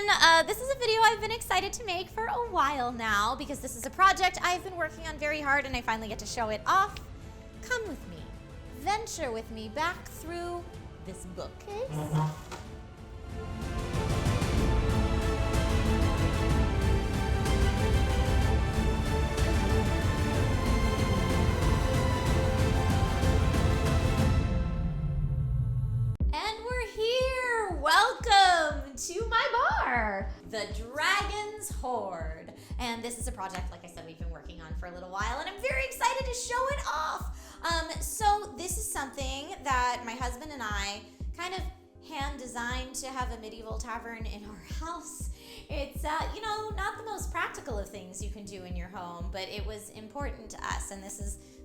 everyone. This is a video I've been excited to make for a while now because this is a project I've been working on very hard and I finally get to show it off. Come with me, venture with me back through this bookcase. Welcome to my bar, the Dragon's Hoard. And this is a project, like I said, we've been working on for a little while, and I'm very excited to show it off. So this is something that my husband and I kind of hand designed to have a medieval tavern in our house. It's, not the most practical of things you can do in your home, but it was important to us, and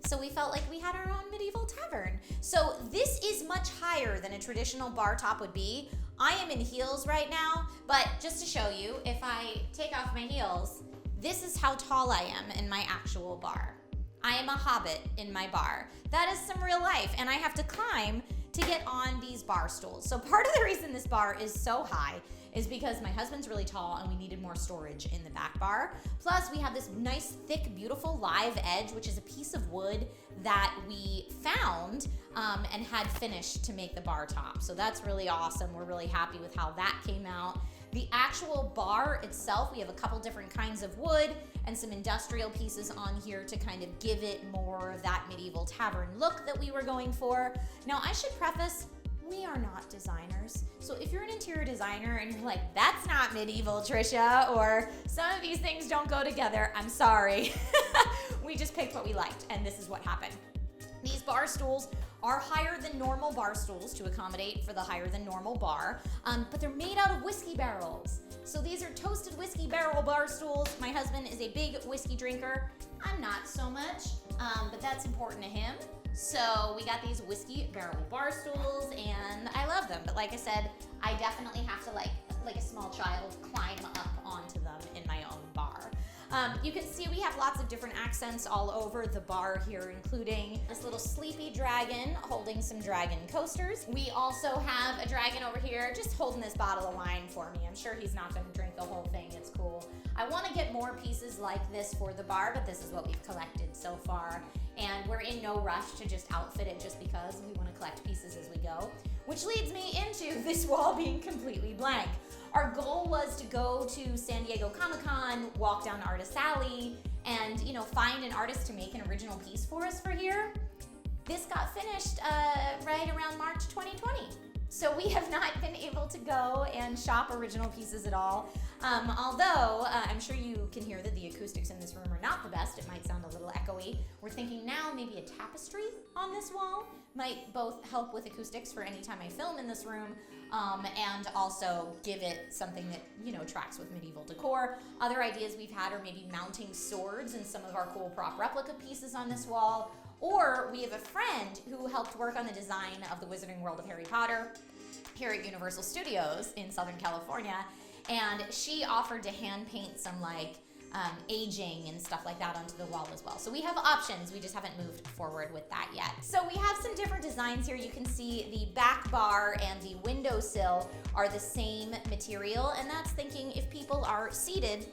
so we felt like we had our own medieval tavern. So this is much higher than a traditional bar top would be. I am in heels right now, but just to show you, if I take off my heels, this is how tall I am in my actual bar. I am a hobbit in my bar. That is some real life, and I have to climb to get on these bar stools. So part of the reason this bar is so high is because my husband's really tall and we needed more storage in the back bar. Plus we have this nice, thick, beautiful live edge, which is a piece of wood that we found and had finished to make the bar top. So that's really awesome. We're really happy with how that came out. The actual bar itself, we have a couple different kinds of wood and some industrial pieces on here to kind of give it more of that medieval tavern look that we were going for. Now I should preface, we are not designers. So if you're an interior designer and you're like, that's not medieval, Trisha, or some of these things don't go together, I'm sorry. We just picked what we liked, and this is what happened. These bar stools are higher than normal bar stools to accommodate for the higher than normal bar, but they're made out of whiskey barrels. So these are toasted whiskey barrel bar stools. My husband is a big whiskey drinker. I'm not so much, but that's important to him. So we got these whiskey barrel bar stools and I love them. But like I said, I definitely have to like a small child climb up onto them in my own bar. You can see we have lots of different accents all over the bar here, including this little sleepy dragon holding some dragon coasters. We also have a dragon over here just holding this bottle of wine for me. I'm sure he's not going to drink the whole thing. It's cool. I want to get more pieces like this for the bar, but this is what we've collected so far. And we're in no rush to just outfit it just because we want to collect pieces as we go. Which leads me into this wall being completely blank. Our goal was to go to San Diego Comic-Con, walk down Artist Alley, and find an artist to make an original piece for us for here. This got finished right around March 2020. So we have not been able to go and shop original pieces at all. Although I'm sure you can hear that the acoustics in this room are not the best. It might sound a little echoey. We're thinking now maybe a tapestry on this wall might both help with acoustics for any time I film in this room, and also give it something that tracks with medieval decor. Other ideas we've had are maybe mounting swords and some of our cool prop replica pieces on this wall. Or we have a friend who helped work on the design of the Wizarding World of Harry Potter here at Universal Studios in Southern California, and she offered to hand paint some aging and stuff like that onto the wall as well. So we have options, we just haven't moved forward with that yet. So we have some different designs here. You can see the back bar and the windowsill are the same material, and that's thinking if people are seated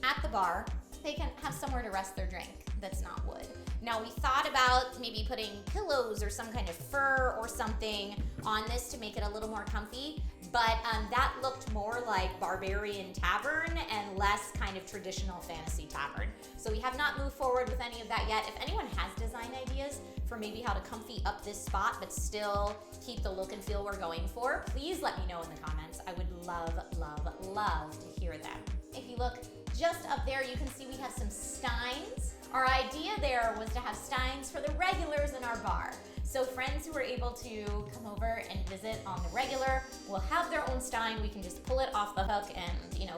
at the bar, they can have somewhere to rest their drink that's not wood. Now we thought about maybe putting pillows or some kind of fur or something on this to make it a little more comfy, but that looked more like barbarian tavern and less kind of traditional fantasy tavern. So we have not moved forward with any of that yet. If anyone has design ideas for maybe how to comfy up this spot but still keep the look and feel we're going for, please let me know in the comments. I would love, love, love to hear them. If you look just up there, you can see we have some steins. Our idea there was to have steins for the regulars in our bar. So friends who are able to come over and visit on the regular will have their own stein. We can just pull it off the hook and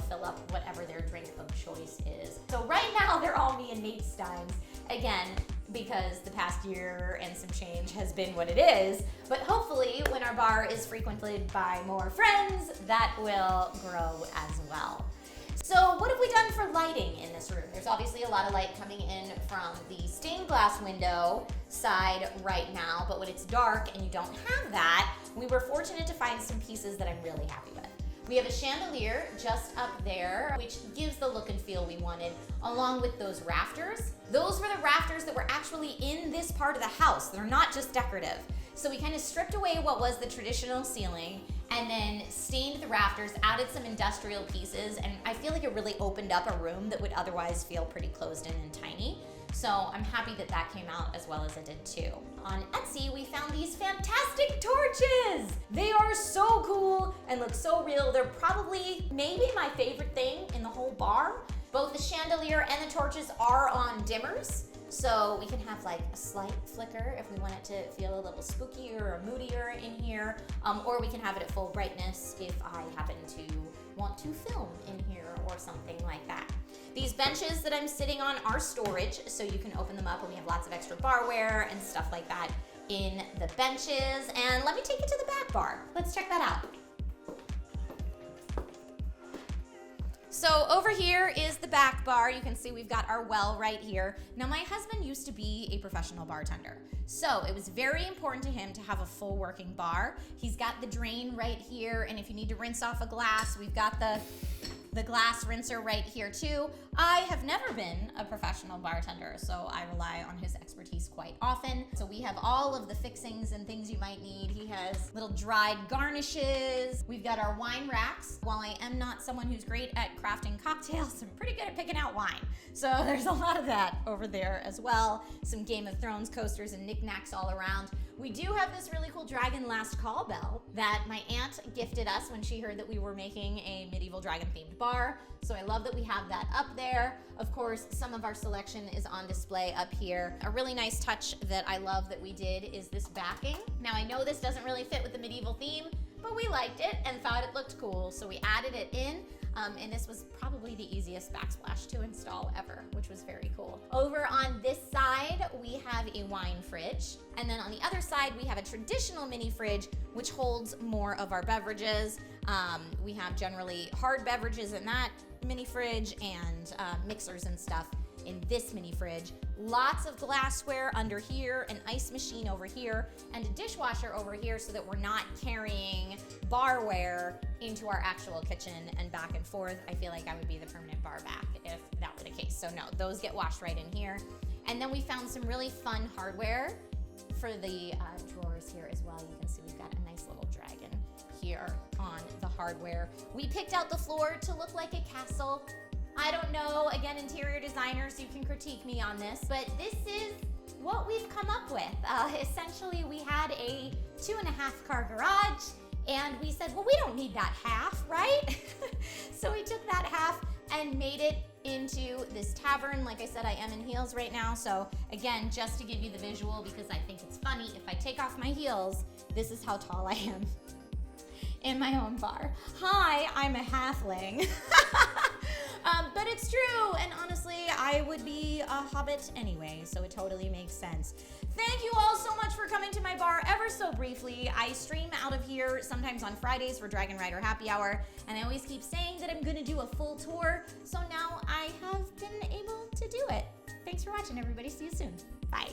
fill up whatever their drink of choice is. So right now they're all me and Nate's steins. Again, because the past year and some change has been what it is. But hopefully when our bar is frequented by more friends, that will grow as well. So what have we done for lighting in this room? There's obviously a lot of light coming in from the stained glass window side right now, but when it's dark and you don't have that, we were fortunate to find some pieces that I'm really happy with. We have a chandelier just up there, which gives the look and feel we wanted, along with those rafters. Those were the rafters that were actually in this part of the house. They're not just decorative. So we kind of stripped away what was the traditional ceiling and then stained the rafters, added some industrial pieces, and I feel like it really opened up a room that would otherwise feel pretty closed in and tiny. So I'm happy that that came out as well as it did too. On Etsy, we found these fantastic torches. They are so cool and look so real. They're probably maybe my favorite thing in the whole bar. Both the chandelier and the torches are on dimmers. So we can have like a slight flicker if we want it to feel a little spookier or moodier in here, or we can have it at full brightness if I happen to want to film in here or something like that. These benches that I'm sitting on are storage, so you can open them up and we have lots of extra barware and stuff like that in the benches. And let me take you to the back bar. Let's check that out. So over here is the back bar. You can see we've got our well right here. Now my husband used to be a professional bartender, so it was very important to him to have a full working bar. He's got the drain right here, and if you need to rinse off a glass, we've got the glass rinser right here too. I have never been a professional bartender, so I rely on his expertise quite often. So we have all of the fixings and things you might need. He has little dried garnishes. We've got our wine racks. While I am not someone who's great at crafting cocktails, I'm pretty good at picking out wine. So there's a lot of that over there as well. Some Game of Thrones coasters and knickknacks all around. We do have this really cool dragon last call bell that my aunt gifted us when she heard that we were making a medieval dragon themed bar. So I love that we have that up there. Of course, some of our selection is on display up here. A really nice touch that I love that we did is this backing. Now I know this doesn't really fit with the medieval theme, but we liked it and thought it looked cool, so we added it in. And this was probably the easiest backsplash to install ever, which was very cool. Over on this side, we have a wine fridge. And then on the other side, we have a traditional mini fridge, which holds more of our beverages. We have generally hard beverages in that mini fridge and mixers and stuff in this mini fridge. Lots of glassware under here, an ice machine over here, and a dishwasher over here so that we're not carrying barware into our actual kitchen and back and forth. I feel like I would be the permanent bar back if that were the case. So no, those get washed right in here. And then we found some really fun hardware for the drawers here as well. You can see we've got a nice little dragon here on the hardware. We picked out the floor to look like a castle. I don't know, again, interior designers, you can critique me on this, but this is what we've come up with. Essentially, we had a 2.5 car garage, and we said, well, we don't need that half, right? So we took that half and made it into this tavern. Like I said, I am in heels right now, so again, just to give you the visual, because I think it's funny, if I take off my heels, this is how tall I am in my own bar. Hi, I'm a halfling. But it's true, and honestly, I would be a hobbit anyway, so it totally makes sense. Thank you all so much for coming to my bar ever so briefly. I stream out of here sometimes on Fridays for Dragon Rider Happy Hour, and I always keep saying that I'm gonna do a full tour, so now I have been able to do it. Thanks for watching, everybody. See you soon. Bye.